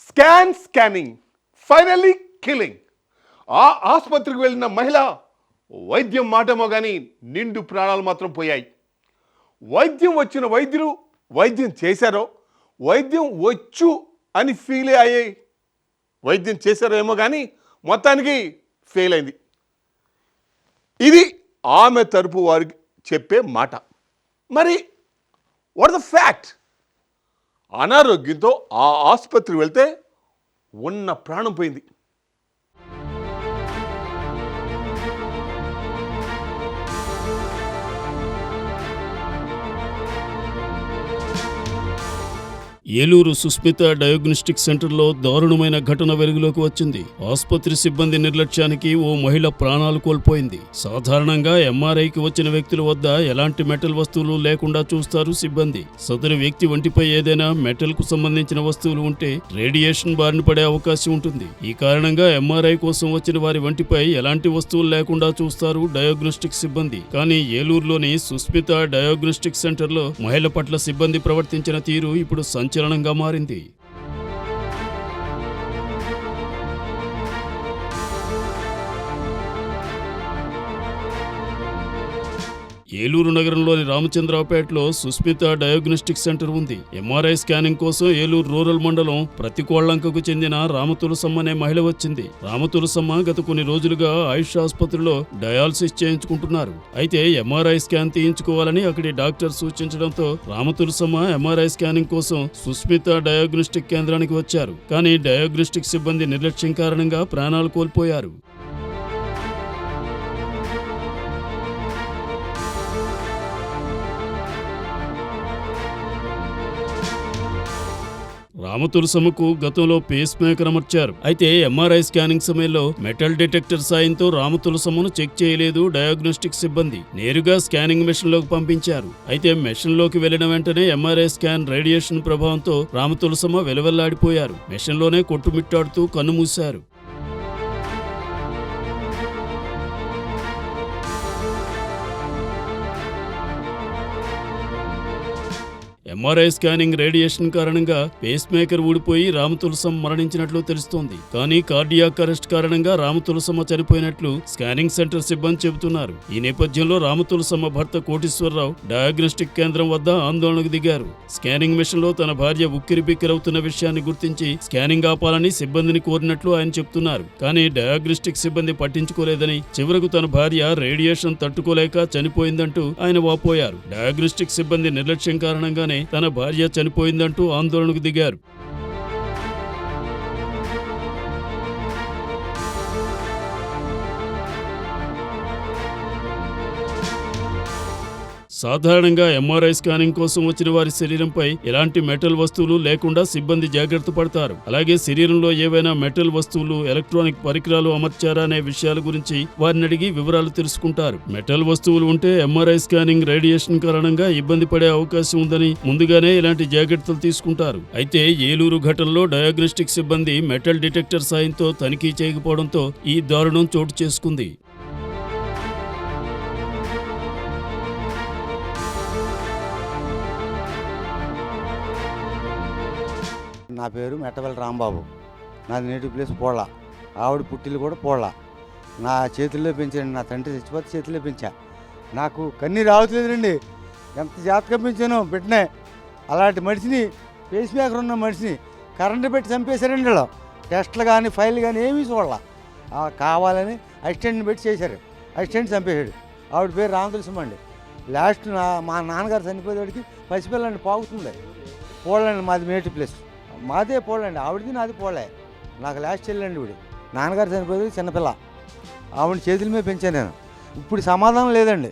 Scanning finally killing. ఆ ఆసుపత్రికి వెళ్ళిన మహిళ వైద్యం మాటమో కానీ నిండు ప్రాణాలు మాత్రం పోయాయి. వైద్యం వచ్చిన వైద్యులు వైద్యం చేశారో, వైద్యం వచ్చు అని ఫీల్ అయ్యాయి, వైద్యం చేశారో ఏమో కానీ మొత్తానికి ఫెయిల్ అయింది. ఇది ఆమె తరపు వారికి చెప్పే మాట. మరి వాట్ ద ఫ్యాక్ట్? అనారోగ్యంతో ఆ ఆసుపత్రికి వెళ్తే ఉన్న ప్రాణం పోయింది. ఏలూరు సుస్మిత డయాగ్నోస్టిక్ సెంటర్లో దారుణమైన ఘటన వెలుగులోకి వచ్చింది. ఆసుపత్రి సిబ్బంది నిర్లక్ష్యానికి ఓ మహిళ ప్రాణాలు కోల్పోయింది. సాధారణంగా ఎంఆర్ఐకి వచ్చిన వ్యక్తుల వద్ద ఎలాంటి మెటల్ వస్తువులు లేకుండా చూస్తారు సిబ్బంది. సదరు వ్యక్తి ఒంటిపై ఏదైనా మెటల్ కు సంబంధించిన వస్తువులు ఉంటే రేడియేషన్ బారిన పడే అవకాశం ఉంటుంది. ఈ కారణంగా ఎంఆర్ఐ కోసం వచ్చిన వారి ఒంటిపై ఎలాంటి వస్తువులు లేకుండా చూస్తారు డయాగ్నోస్టిక్ సిబ్బంది. కానీ ఏలూరులోని సుస్మిత డయాగ్నోస్టిక్ సెంటర్లో మహిళ పట్ల సిబ్బంది ప్రవర్తించిన తీరు ఇప్పుడు సంచలనంగా మారింది. ఏలూరు నగరంలోని రామచంద్రావుపేటలో సుస్మిత డయాగ్నోస్టిక్ సెంటర్ ఉంది. ఎంఆర్ఐ స్కానింగ్ కోసం ఏలూరు రూరల్ మండలం ప్రతికోళ్లంకకు చెందిన రామతులసమ్మ అనే మహిళ వచ్చింది. రామతులసమ్మ గత కొన్ని రోజులుగా ఆయుష్ ఆసుపత్రిలో డయాలసిస్ చేయించుకుంటున్నారు. అయితే ఎంఆర్ఐ స్కాన్ తీయించుకోవాలని అక్కడి డాక్టర్ సూచించడంతో రామతులసమ్మ ఎంఆర్ఐ స్కానింగ్ కోసం సుస్మిత డయాగ్నోస్టిక్ కేంద్రానికి వచ్చారు. కానీ డయాగ్నోస్టిక్ సిబ్బంది నిర్లక్ష్యం కారణంగా ప్రాణాలు కోల్పోయారు. రామతులసమ్మకు గతంలో పేస్ మేకర్ అమర్చారు. అయితే ఎంఆర్ఐ స్కానింగ్ సమయంలో మెటల్ డిటెక్టర్ సాయంతో రామతులసమ్మను చెక్ చేయలేదు డయాగ్నోస్టిక్ సిబ్బంది. నేరుగా స్కానింగ్ మెషిన్ లోకి పంపించారు. అయితే మెషిన్ లోకి వెళ్లిన వెంటనే ఎంఆర్ఐ స్కాన్ రేడియేషన్ ప్రభావంతో రామతులసమ్మ వెలవెల్లాడిపోయారు. మెషిన్ లోనే కొట్టుమిట్టాడుతూ కన్నుమూశారు. ఎంఆర్ఐ స్కానింగ్ రేడియేషన్ కారణంగా పేస్ మేకర్ ఊడిపోయి రామతులసమ్మ మరణించినట్లు తెలుస్తోంది. కానీ కార్డియాక్ అరెస్ట్ కారణంగా రామతులసమ్మ చనిపోయినట్లు స్కానింగ్ సెంటర్ సిబ్బంది చెబుతున్నారు. ఈ నేపథ్యంలో రామతులసమ్మ భర్త కోటేశ్వరరావు డయాగ్నోస్టిక్ కేంద్రం వద్ద ఆందోళనకు దిగారు. స్కానింగ్ మిషన్ లో తన భార్య ఉక్కిరిబిక్కిరవుతున్న విషయాన్ని గుర్తించి స్కానింగ్ ఆపాలని సిబ్బందిని కోరినట్లు ఆయన చెబుతున్నారు. కానీ డయాగ్నోస్టిక్ సిబ్బంది పట్టించుకోలేదని, చివరకు తన భార్య రేడియేషన్ తట్టుకోలేక చనిపోయిందంటూ ఆయన వాపోయారు. డయాగ్నోస్టిక్ సిబ్బంది నిర్లక్ష్యం కారణంగానే తన భార్య చనిపోయిందంటూ ఆందోళనకు దిగారు. సాధారణంగా ఎంఆర్ఐ స్కానింగ్ కోసం వచ్చిన వారి శరీరంపై ఎలాంటి మెటల్ వస్తువులు లేకుండా సిబ్బంది జాగ్రత్త పడతారు. అలాగే శరీరంలో ఏవైనా మెటల్ వస్తువులు, ఎలక్ట్రానిక్ పరికరాలు అమర్చారా అనే విషయాల గురించి వారిని అడిగి వివరాలు తెలుసుకుంటారు. మెటల్ వస్తువులు ఉంటే ఎంఆర్ఐ స్కానింగ్ రేడియేషన్ కారణంగా ఇబ్బంది పడే అవకాశం ఉందని ముందుగానే ఇలాంటి జాగ్రత్తలు తీసుకుంటారు. అయితే ఏలూరు ఘటనలో డయాగ్నోస్టిక్ సిబ్బంది మెటల్ డిటెక్టర్ సాయంతో తనిఖీ చేయకపోవడంతో ఈ దారుణం చోటు చేసుకుంది. నా పేరు మెట్టవల్లి రాంబాబు. నాది నేటివ్ ప్లేస్ పోళ్ళ. ఆవిడ పుట్టిల్లు కూడా పోళ్ళ. నా చేతుల్లో పెంచాను. నా తండ్రి చచ్చిపోతే చేతుల్లో పెంచా. నాకు కన్నీరు రావట్లేదండి. ఎంత జాగ్రత్తగా పెంచానో బిడ్డనే. అలాంటి మనిషిని, పేస్ మేకర్ ఉన్న మనిషిని కరెంటు పెట్టి చంపేశారండి. వాళ్ళు టెస్టులు కానీ ఫైల్ కానీ ఏమీ చూడాల. కావాలని అసిస్టెంట్ని పెట్టి చేశారు. అసిస్టెంట్ చంపేశాడు. ఆవిడ పేరు రామతులసమ్మ అండి. లాస్ట్ మా నాన్నగారు చనిపోయేవాడికి పసిపిల్లండి పాగుతుంది. పోళ్ళండి మాది నేటివ్ ప్లేస్. మాదే పోలండి. ఆవిడది నాది పోలే. నాకు లాస్ట్ చెల్లండి వీడి. నాన్నగారు చనిపోయేది చిన్నపిల్ల. ఆవిడ చేతుల మీద పెంచాను నేను. ఇప్పుడు సమాధానం లేదండి.